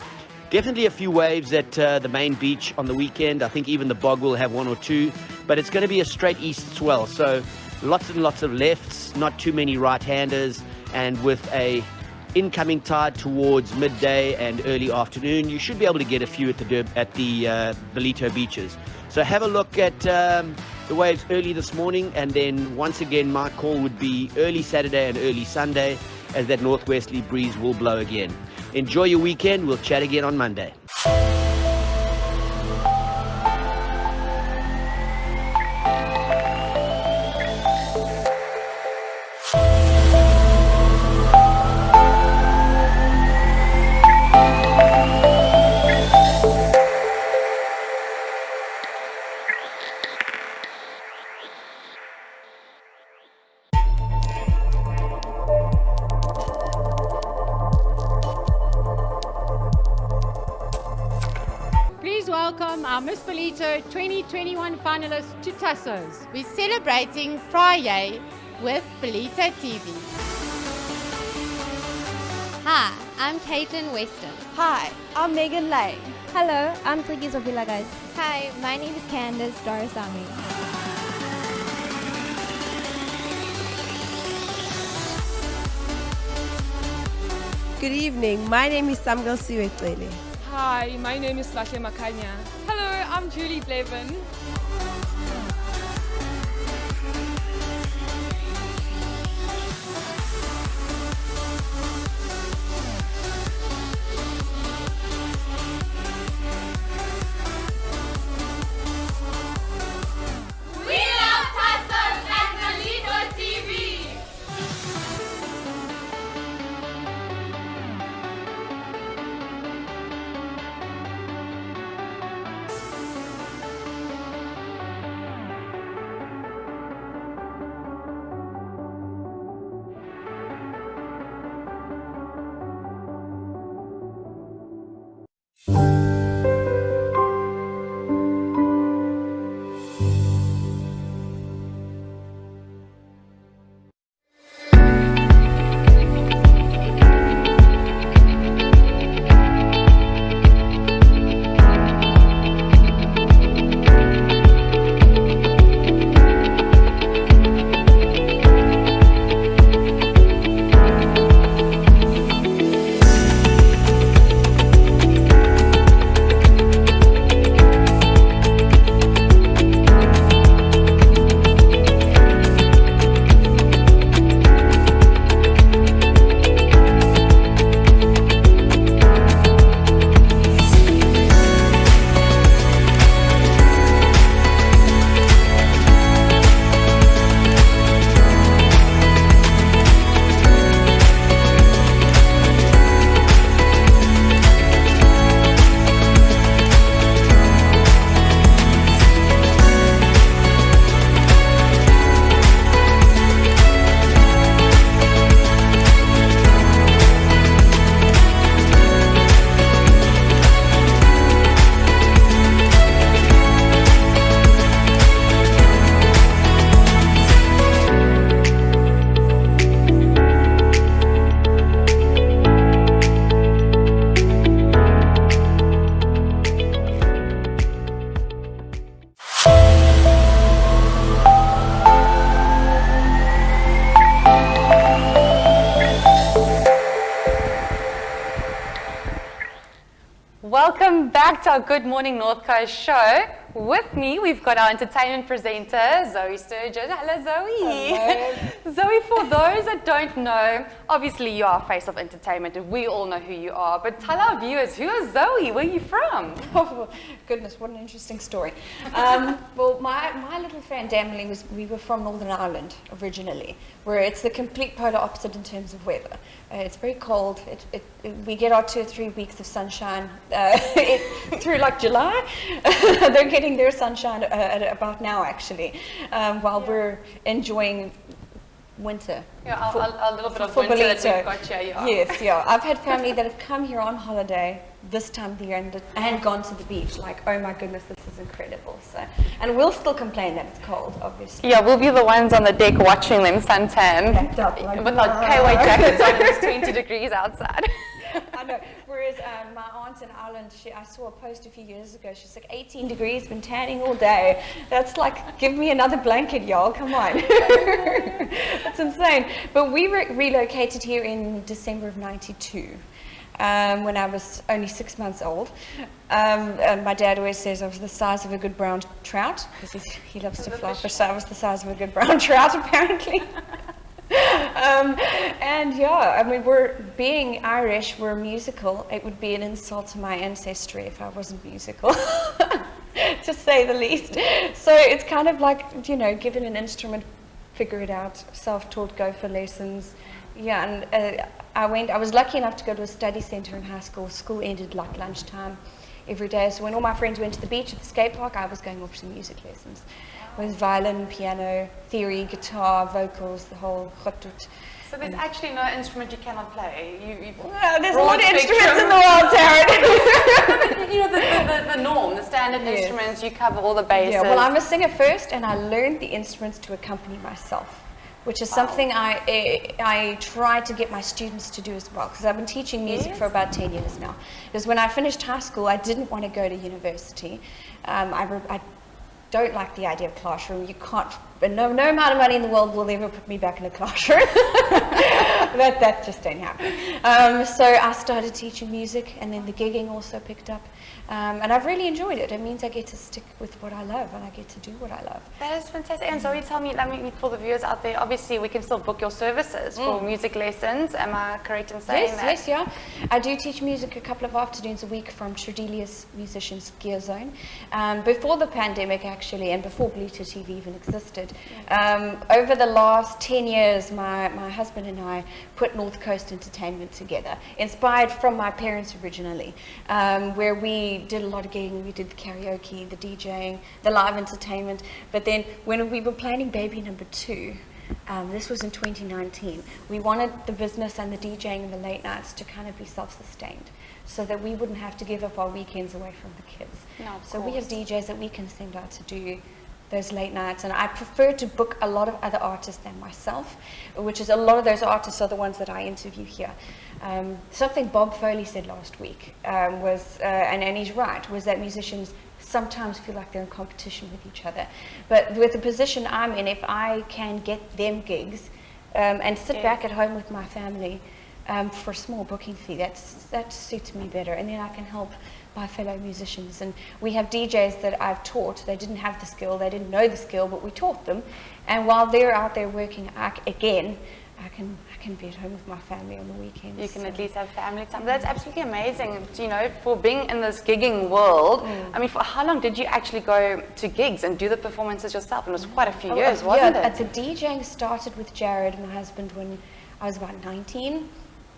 Speaker 4: Definitely a few waves at the main beach on the weekend. I think even the bog will have 1 or 2, but it's going to be a straight east swell. So lots and lots of lefts, not too many right-handers, and with a incoming tide towards midday and early afternoon, you should be able to get a few at the Ballito beaches. So have a look at the waves early this morning, and then once again my call would be early Saturday and early Sunday, as that northwesterly breeze will blow again. Enjoy your weekend. We'll chat again on Monday.
Speaker 14: Welcome our Miss Ballito 2021 finalists to Tassos. We're celebrating Friday with Ballito TV.
Speaker 15: Hi, I'm Caitlyn Weston.
Speaker 17: Hi, I'm Megan Liang.
Speaker 15: Hello, I'm Fliggies of Villa Guys. Hi, my name is Candace Dorisami.
Speaker 16: Good evening, my name is Sibahle Sibahle.
Speaker 18: Hi, my name is Sibahle Makhanya. Hello, I'm Julie Blevin.
Speaker 9: We love Tassos and Ballito TV.
Speaker 1: welcome back to our Good Morning North Coast show. With me, we've got our entertainment presenter, Zoe Sturgeon. Hello, Zoe.
Speaker 2: Hello.
Speaker 1: Zoe, for those that don't know, obviously you are a face of entertainment and we all know who you are, but tell our viewers, who is Zoe? Where are you from?
Speaker 2: Oh, goodness, what an interesting story. Well, my little friend Emily, we were from Northern Ireland originally, where it's the complete polar opposite in terms of weather. It's very cold. We get our 2 or 3 weeks of sunshine through like July. They're getting their sunshine at about now, actually, while we're enjoying winter.
Speaker 1: Yeah, a little bit of
Speaker 2: for
Speaker 1: winter that
Speaker 2: Ballito.
Speaker 1: we've got here, yeah.
Speaker 2: Yes, yeah. I've had family that have come here on holiday this time of the year and gone to the beach. Like, oh my goodness, this is incredible. So, and we'll still complain that it's cold, obviously.
Speaker 1: Yeah, we'll be the ones on the deck watching them suntan with our KY jackets on. It's 20 degrees outside.
Speaker 2: I know. Whereas my aunt in Ireland, I saw a post a few years ago. She's like, 18 degrees, been tanning all day. That's like, give me another blanket, y'all. Come on. That's insane. But we relocated here in December of '92. When I was only 6 months old. And my dad always says I was the size of a good brown trout, because he loves to fly fish, so I was the size of a good brown trout, apparently. And yeah, I mean, being Irish, we're musical. It would be an insult to my ancestry if I wasn't musical, to say the least. So it's kind of like, given an instrument, figure it out, self-taught, go for lessons. Yeah, and I was lucky enough to go to a study centre in high school. School ended like lunchtime every day. So when all my friends went to the beach at the skate park, I was going off to music lessons. With violin, piano, theory, guitar, vocals, the whole chotut.
Speaker 1: So there's actually no instrument you cannot play.
Speaker 2: There's a lot of instruments in the world, Taryn.
Speaker 1: the norm, the standard instruments, you cover all the bases.
Speaker 2: Yeah, well, I'm a singer first, and I learned the instruments to accompany myself, which is something I try to get my students to do as well, because I've been teaching music for about 10 years now. Because when I finished high school, I didn't want to go to university. I don't like the idea of classroom. You can't, no amount of money in the world will ever put me back in a classroom. that just ain't happening. So I started teaching music, and then the gigging also picked up. And I've really enjoyed it. It means I get to stick with what I love, and I get to do what I love.
Speaker 1: That is fantastic. And Zoe, tell me, for the viewers out there, obviously we can still book your services for music lessons. Am I correct in saying that?
Speaker 2: Yes, yeah. I do teach music a couple of afternoons a week from Tredelius Musicians Gear Zone. Before the pandemic, actually, and before Ballito TV even existed, over the last 10 years, my husband and I put North Coast Entertainment together, inspired from my parents originally, where we did a lot of gigging. We did the karaoke, the DJing, the live entertainment. But then when we were planning baby number 2, this was in 2019, we wanted the business and the DJing and the late nights to kind of be self-sustained, so that we wouldn't have to give up our weekends away from the kids. So we have DJs that we can send out to do those late nights, and I prefer to book a lot of other artists than myself, which is a lot of those artists are the ones that I interview here. Something Bob Foley said last week was, and he's right, was that musicians sometimes feel like they're in competition with each other. But with the position I'm in, if I can get them gigs and sit back at home with my family for a small booking fee, that suits me better, and then I can help my fellow musicians. And we have DJs that I've taught. They didn't have the skill, they didn't know the skill, but we taught them. And while they're out there working again, I can be at home with my family on the weekends.
Speaker 1: You can at least have family time. That's absolutely amazing, for being in this gigging world. I mean, for how long did you actually go to gigs and do the performances yourself? And it was quite a few years, wasn't it?
Speaker 2: The DJing started with Jared, my husband, when I was about 19,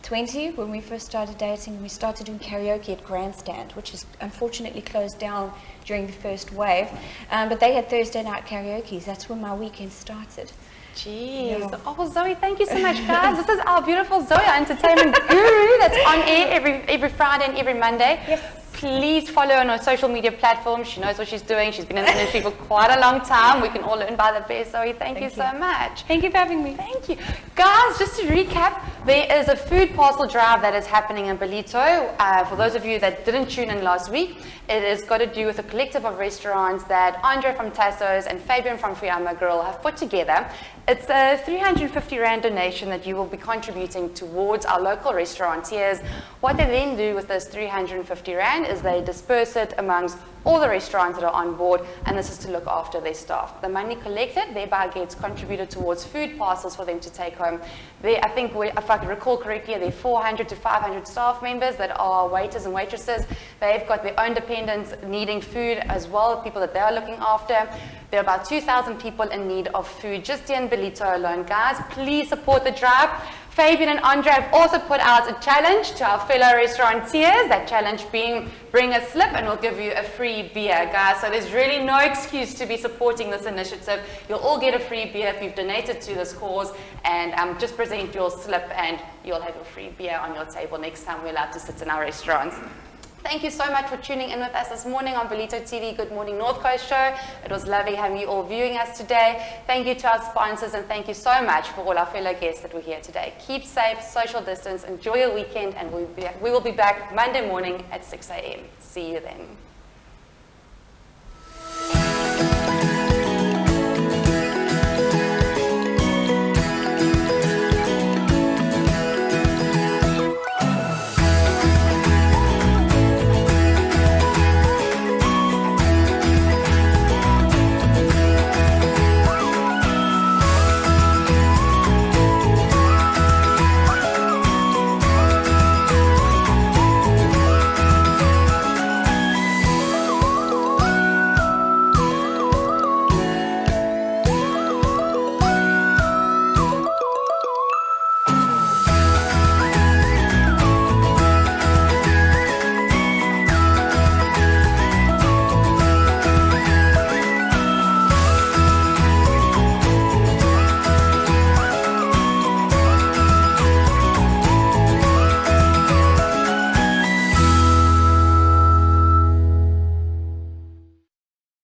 Speaker 2: 20, when we first started dating. We started doing karaoke at Grandstand, which is unfortunately closed down during the first wave. But they had Thursday night karaoke's. That's when my weekend started.
Speaker 1: Jeez. Yeah. Oh, Zoe, thank you so much, guys. This is our beautiful Zoe, our entertainment guru, that's on air every Friday and every Monday.
Speaker 2: Yes.
Speaker 1: Please follow her on her social media platforms. She knows what she's doing. She's been in the industry for quite a long time. We can all learn by the best. Zoe, thank you so much.
Speaker 2: Thank you for having me.
Speaker 1: Thank you. Guys, just to recap, There is a food parcel drive that is happening in Ballito. For those of you that didn't tune in last week, it has got to do with a collective of restaurants that Andre from Tasso's and Fabian from Fiamma Grill have put together. It's a 350 Rand donation that you will be contributing towards our local restaurateurs. What they then do with this 350 Rand is they disperse it amongst all the restaurants that are on board, and this is to look after their staff. The money collected thereby gets contributed towards food parcels for them to take home. I think, if I recall correctly, there are 400 to 500 staff members that are waiters and waitresses. They've got their own dependents needing food as well, people that they are looking after. There are about 2,000 people in need of food just here in Ballito alone. Guys, please support the drive. Fabian and Andre have also put out a challenge to our fellow restaurateurs. That challenge being bring a slip and we'll give you a free beer, guys. So there's really no excuse to be supporting this initiative. You'll all get a free beer if you've donated to this cause, and just present your slip and you'll have a free beer on your table next time we're allowed to sit in our restaurants. Thank you so much for tuning in with us this morning on Ballito TV Good Morning North Coast Show. It was lovely having you all viewing us today. Thank you to our sponsors, and thank you so much for all our fellow guests that were here today. Keep safe, social distance, enjoy your weekend, and we will be back Monday morning at 6 a.m. See you then.